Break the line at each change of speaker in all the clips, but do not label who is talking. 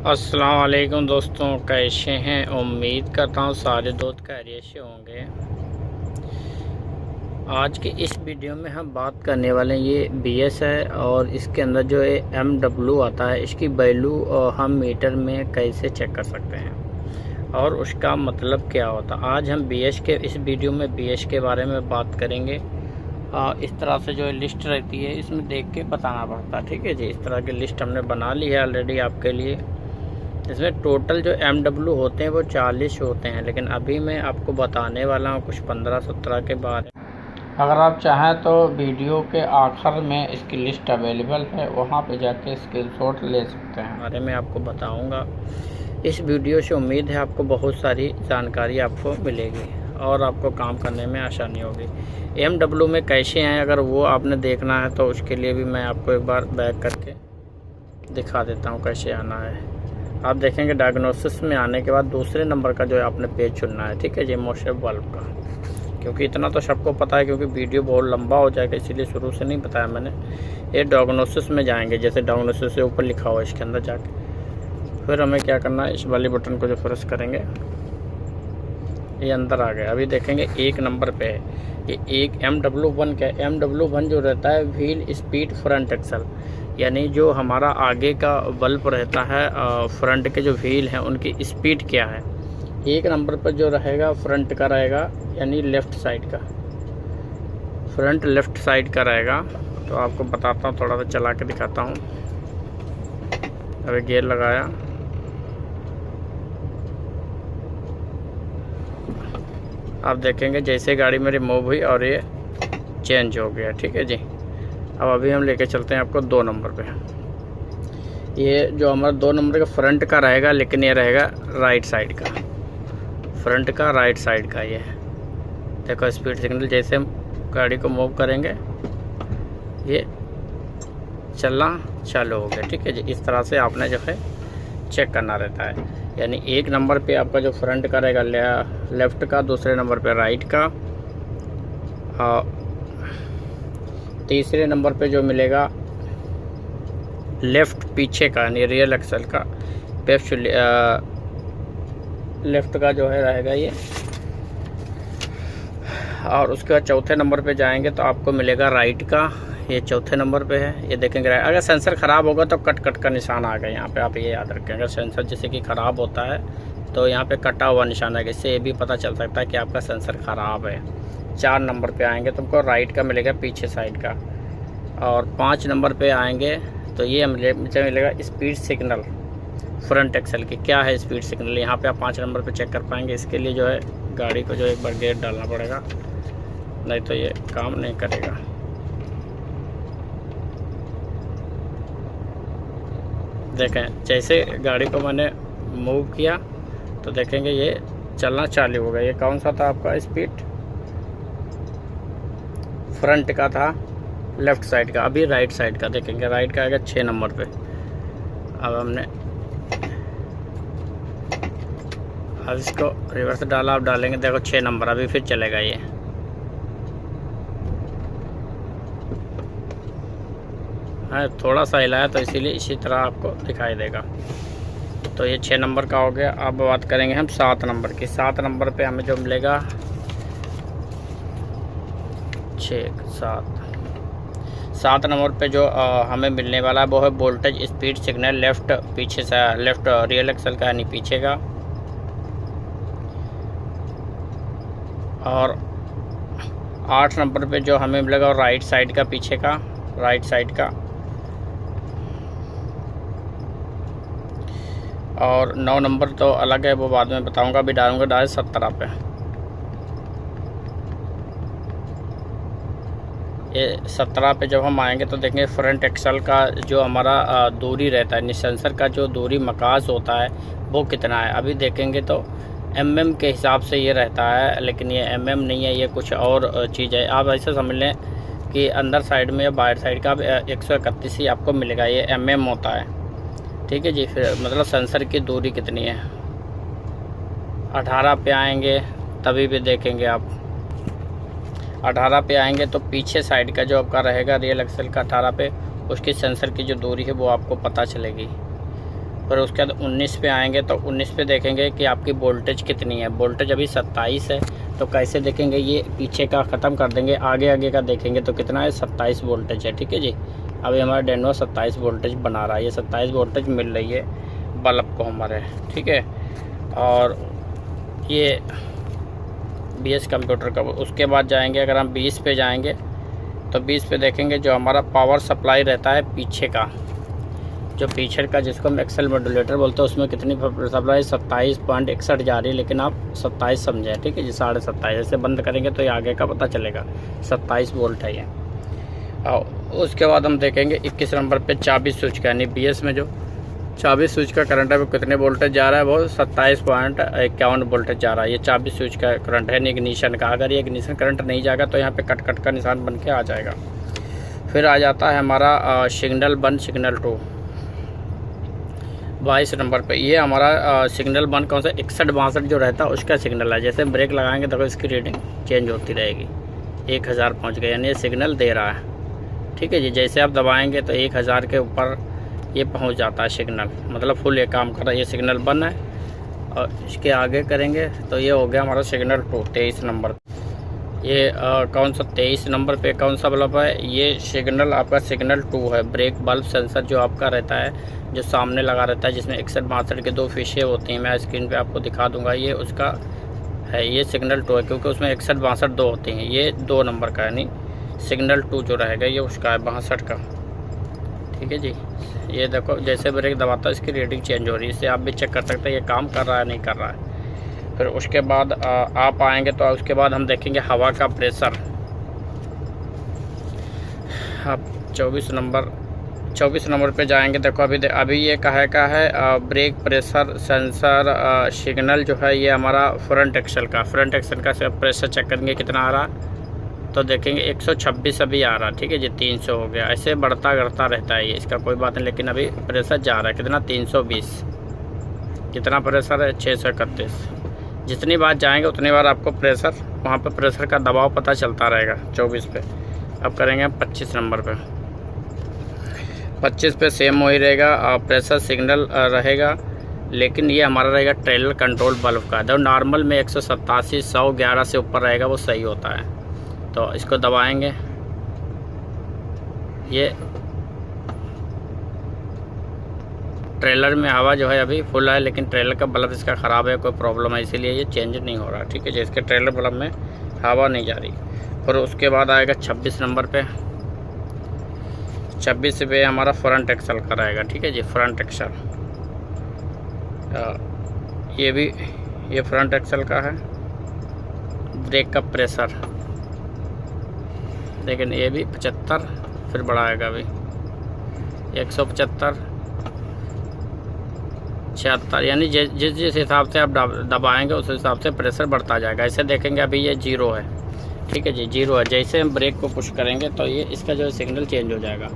अस्सलाम वालेकुम दोस्तों, कैसे हैं। उम्मीद करता हूँ सारे दोस्त खैरियत से होंगे। आज के इस वीडियो में हम बात करने वाले हैं, ये BS है और इसके अंदर जो है MW आता है, इसकी वैल्यू हम मीटर में कैसे चेक कर सकते हैं और उसका मतलब क्या होता है। आज हम BS के इस वीडियो में BS के बारे में बात करेंगे। इस तरह से जो लिस्ट रहती है इसमें देख के बताना पड़ता है, ठीक है जी। इस तरह की लिस्ट हमने बना ली है ऑलरेडी आपके लिए। इसमें टोटल जो MW होते हैं वो 40 होते हैं, लेकिन अभी मैं आपको बताने वाला हूँ कुछ 15-17 के बारे में। अगर आप चाहें तो वीडियो के आखिर में इसकी लिस्ट अवेलेबल है, वहाँ पे जाके स्क्रीनशॉट ले सकते हैं। बारे में आपको बताऊँगा। इस वीडियो से उम्मीद है आपको बहुत सारी जानकारी आपको मिलेगी और आपको काम करने में आसानी होगी। MW में कैसे हैं, अगर वो आपने देखना है तो उसके लिए भी मैं आपको एक बार बैक करके दिखा देता हूँ कैसे आना है। आप देखेंगे डायग्नोसिस में आने के बाद दूसरे नंबर का जो है आपने पेज चुनना है, ठीक है जी, मोशेफ बल्ब का। क्योंकि इतना तो सबको पता है, क्योंकि वीडियो बहुत लंबा हो जाएगा, इसीलिए शुरू से नहीं बताया मैंने। ये डायग्नोसिस में जाएंगे, जैसे डायग्नोसिस से ऊपर लिखा हुआ है इसके अंदर जाके फिर हमें क्या करना है, इस वाली बटन को जो प्रेस करेंगे ये अंदर आ गया। अभी देखेंगे 1 नंबर पे है ये एक MW1 का। MW1 जो रहता है व्हील स्पीड फ्रंट एक्सल, यानी जो हमारा आगे का बल्ब रहता है, फ्रंट के जो व्हील हैं उनकी स्पीड क्या है। 1 नंबर पर जो रहेगा फ्रंट का रहेगा, यानी लेफ़्ट साइड का, फ्रंट लेफ़्ट साइड का रहेगा। तो आपको बताता हूँ, थोड़ा सा चला के दिखाता हूँ। अभी गियर लगाया, आप देखेंगे जैसे गाड़ी मेरी मूव हुई और ये चेंज हो गया, ठीक है जी। अब अभी हम लेके चलते हैं आपको 2 नंबर पे। ये जो हमारा 2 नंबर का फ्रंट का रहेगा, लेकिन ये रहेगा राइट साइड का, फ्रंट का राइट साइड का। ये देखो स्पीड सिग्नल, जैसे हम गाड़ी को मूव करेंगे ये चलना चालू हो गया, ठीक है जी। इस तरह से आपने जो है चेक करना रहता है। यानी 1 नंबर पे आपका जो फ्रंट का रहेगा लेफ़्ट का, दूसरे नंबर पे राइट का, और तीसरे नंबर पे जो मिलेगा लेफ़्ट पीछे का, यानी रियल एक्सल का लेफ़्ट का जो है रहेगा ये। और उसके बाद चौथे नंबर पे जाएंगे तो आपको मिलेगा राइट का, ये चौथे नंबर पे है। ये देखेंगे अगर सेंसर ख़राब होगा तो कट का निशान आ गया यहाँ पे, आप ये याद रखें। अगर सेंसर जैसे कि ख़राब होता है तो यहाँ पे कटा हुआ निशान आएगा, इससे ये भी पता चल सकता है कि आपका सेंसर ख़राब है। 4 नंबर पे आएंगे तुमको राइट का मिलेगा पीछे साइड का, और 5 नंबर पे आएंगे तो ये मिलेगा स्पीड सिग्नल फ्रंट एक्सल की। क्या है स्पीड सिग्नल, यहाँ पे आप 5 नंबर पे चेक कर पाएंगे। इसके लिए जो है गाड़ी को जो एक बार गेयर डालना पड़ेगा, नहीं तो ये काम नहीं करेगा। देखें जैसे गाड़ी को मैंने मूव किया तो देखेंगे ये चलना चालू हो गया। ये कौन सा था आपका स्पीड, फ्रंट का था, लेफ़्ट साइड का। अभी राइट साइड का देखेंगे, राइट का आएगा 6 नंबर पे। अब इसको रिवर्स डाला, आप डालेंगे देखो 6 नंबर, अभी फिर चलेगा ये। थोड़ा सा हिलाया तो इसीलिए इसी तरह आपको दिखाई देगा। तो ये 6 नंबर का हो गया। अब बात करेंगे हम 7 नंबर की। 7 नंबर पे हमें जो मिलेगा 7 नंबर पे जो हमें मिलने वाला है वो है वोल्टेज स्पीड सिग्नल लेफ़्ट पीछे से, लेफ़्ट रियल एक्सल का यानी पीछे का। और 8 नंबर पे जो हमें मिलेगा राइट साइड का, पीछे का, राइट साइड का। और 9 नंबर तो अलग है, वो बाद में बताऊंगा। अभी डालूंगा डायरेक्ट 17 पे। ये 17 पे जब हम आएंगे तो देखेंगे फ्रंट एक्सल का जो हमारा दूरी रहता है, सेंसर का जो दूरी मकास होता है वो कितना है। अभी देखेंगे तो mm के हिसाब से ये रहता है, लेकिन ये mm नहीं है, ये कुछ और चीज़ है। आप ऐसे समझ लें कि अंदर साइड में या बाहर साइड का 131 ही आपको मिलेगा, ये mm होता है, ठीक है जी। फिर मतलब सेंसर की दूरी कितनी है। 18 पे आएंगे तभी भी देखेंगे आप, 18 पे आएंगे तो पीछे साइड का जो आपका रहेगा रियल एक्सल का 18 पे, उसकी सेंसर की जो दूरी है वो आपको पता चलेगी। फिर उसके बाद 19 पे आएंगे तो 19 पे देखेंगे कि आपकी वोल्टेज कितनी है। वोल्टेज अभी 27 है, तो कैसे देखेंगे, ये पीछे का ख़त्म कर देंगे, आगे का देखेंगे तो कितना है, 27 वोल्टेज है। ठीक है जी, अभी हमारा डेनवो 27 वोल्टेज बना रहा है, ये 27 वोल्टेज मिल रही है बल्ब को हमारे। ठीक है, और ये BS कंप्यूटर का। उसके बाद जाएंगे, अगर हम 20 पे जाएंगे तो 20 पे देखेंगे जो हमारा पावर सप्लाई रहता है पीछे का, जो पीछे का जिसको हम एक्सेल मॉड्यूलेटर बोलते हैं, उसमें कितनी सप्लाई 27.61 जा रही है, लेकिन आप 27 समझें। ठीक है जी, 27.5 ऐसे बंद करेंगे तो ये आगे का पता चलेगा, 27 वोल्ट है ये। और उसके बाद हम देखेंगे 21 नंबर पे चाबी स्विच का, यानी BS में जो चाबी स्विच का करंट है वो कितने वोल्टेज जा रहा है, वो 27.51 वोल्टेज जा रहा है। ये चाबी स्विच का करंट है इग्निशन का। अगर ये इग्निशन करंट नहीं जाएगा तो यहाँ पे कट का निशान बन के आ जाएगा। फिर आ जाता है हमारा सिग्नल 1 सिग्नल 2 22 नंबर पे। ये हमारा सिग्नल 1 कौन सा, 61-62 जो रहता है उसका सिग्नल है। जैसे ब्रेक लगाएंगे तो इसकी रीडिंग चेंज होती रहेगी, 1000 पहुँच गया, यानी ये सिग्नल दे रहा है। ठीक है जी, जैसे आप दबाएंगे तो 1000 के ऊपर ये पहुंच जाता है सिग्नल, मतलब फुल ये काम कर रहा है। ये सिग्नल 1 है, और इसके आगे करेंगे तो ये हो गया हमारा सिग्नल 2 23 नंबर। ये कौन सा 23 नंबर पे कौन सा बल्ब है, ये सिग्नल आपका सिग्नल 2 है। ब्रेक बल्ब सेंसर जो आपका रहता है, जो सामने लगा रहता है, जिसमें 61-62 के 2 फीशे होती हैं, मैं स्क्रीन पे आपको दिखा दूंगा, ये उसका है। ये सिग्नल 2 है क्योंकि उसमें 61-62 2 होती हैं। ये 2 नंबर का, यानी सिग्नल 2 जो रहेगा ये उसका है, 62 का। ठीक है जी, ये देखो जैसे ब्रेक दबाता है इसकी रीडिंग चेंज हो रही है, इससे आप भी चेक कर सकते हैं ये काम कर रहा है नहीं कर रहा है। फिर उसके बाद आप आएंगे तो उसके बाद हम देखेंगे हवा का प्रेशर। आप 24 नंबर पे जाएंगे। देखो अभी ये कहे का है ब्रेक प्रेशर सेंसर सिग्नल जो है ये हमारा फ्रंट एक्सल का प्रेशर चेक करेंगे कितना आ रहा, तो देखेंगे 126 अभी आ रहा। ठीक है जी, 300 हो गया, ऐसे बढ़ता करता रहता है ये, इसका कोई बात नहीं। लेकिन अभी प्रेशर जा रहा है कितना, 320। कितना प्रेशर है, 631। जितनी बार जाएंगे उतनी बार आपको प्रेशर, वहाँ पे प्रेशर का दबाव पता चलता रहेगा। 24 पे अब करेंगे 25 नंबर पे। 25 पे सेम वही रहेगा, प्रेशर सिग्नल रहेगा, लेकिन ये हमारा रहेगा ट्रेलर कंट्रोल बल्ब का। जब नॉर्मल में 187 111 से ऊपर रहेगा वो सही होता है। तो इसको दबाएंगे, ये ट्रेलर में हवा जो है अभी फुल है, लेकिन ट्रेलर का बल्ब इसका ख़राब है, कोई प्रॉब्लम है, इसीलिए ये चेंज नहीं हो रहा। ठीक है जी, इसके ट्रेलर बल्ब में हवा नहीं जा रही। फिर उसके बाद आएगा 26 नंबर पे। 26 पे हमारा फ्रंट एक्सल का रहेगा। ठीक है जी, फ्रंट एक्सल, ये फ्रंट एक्सल का है। ब्रेक का प्रेशर, लेकिन ये भी 75, फिर बढ़ाएगा अभी 175 76, यानी जिस हिसाब से आप दबाएंगे उस हिसाब से प्रेशर बढ़ता जाएगा। ऐसे देखेंगे अभी ये 0 है। ठीक है जी, 0 है। जैसे हम ब्रेक को पुश करेंगे तो ये इसका जो है सिग्नल चेंज हो जाएगा।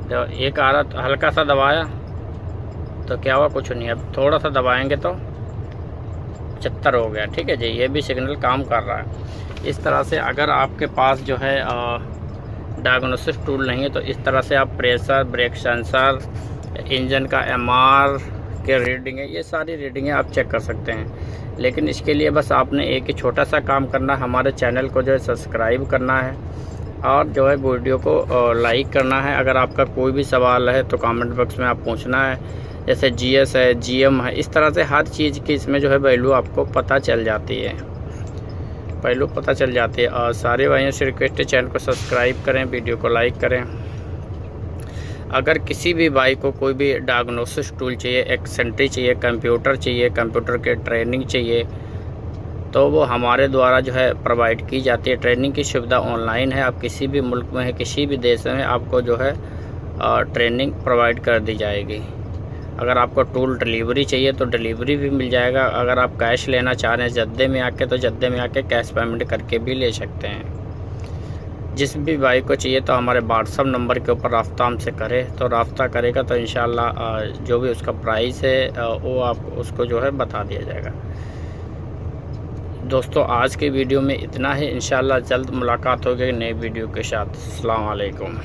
जब एक आ रहा, हल्का सा दबाया तो क्या हुआ, कुछ नहीं। अब थोड़ा सा दबाएंगे तो 75 हो गया। ठीक है जी, ये भी सिग्नल काम कर रहा है। इस तरह से अगर आपके पास जो है डायग्नोस्टिक टूल नहीं है तो इस तरह से आप प्रेशर, ब्रेक सेंसर, इंजन का MR के रीडिंग है, ये सारी रीडिंगें आप चेक कर सकते हैं। लेकिन इसके लिए बस आपने एक ही छोटा सा काम करना है, हमारे चैनल को जो है सब्सक्राइब करना है और जो है वीडियो को लाइक करना है। अगर आपका कोई भी सवाल है तो कमेंट बॉक्स में आप पूछना है। जैसे GS है, GM है, इस तरह से हर चीज़ की इसमें जो है वैल्यू आपको पता चल जाती है, और सारे भाइयों से रिक्वेस्ट है चैनल को सब्सक्राइब करें, वीडियो को लाइक करें। अगर किसी भी भाई को कोई भी डायग्नोसिस टूल चाहिए, एक्सेंट्री चाहिए, कंप्यूटर चाहिए, कंप्यूटर के ट्रेनिंग चाहिए, तो वो हमारे द्वारा जो है प्रोवाइड की जाती है। ट्रेनिंग की सुविधा ऑनलाइन है, आप किसी भी मुल्क में है, किसी भी देश में आपको जो है ट्रेनिंग प्रोवाइड कर दी जाएगी। अगर आपको टूल डिलीवरी चाहिए तो डिलीवरी भी मिल जाएगा। अगर आप कैश लेना चाह रहे हैं जद्दे में आके, तो जद्दे में आके कैश पेमेंट करके भी ले सकते हैं। जिस भी भाई को चाहिए तो हमारे व्हाट्सअप नंबर के ऊपर रब्ता हमसे करे, तो रब्ता करेगा तो इंशाल्लाह जो भी उसका प्राइस है वो आपको उसको जो है बता दिया जाएगा। दोस्तों आज के वीडियो में इतना ही, इंशाल्लाह जल्द मुलाकात होगी नए वीडियो के साथ। अस्सलाम वालेकुम।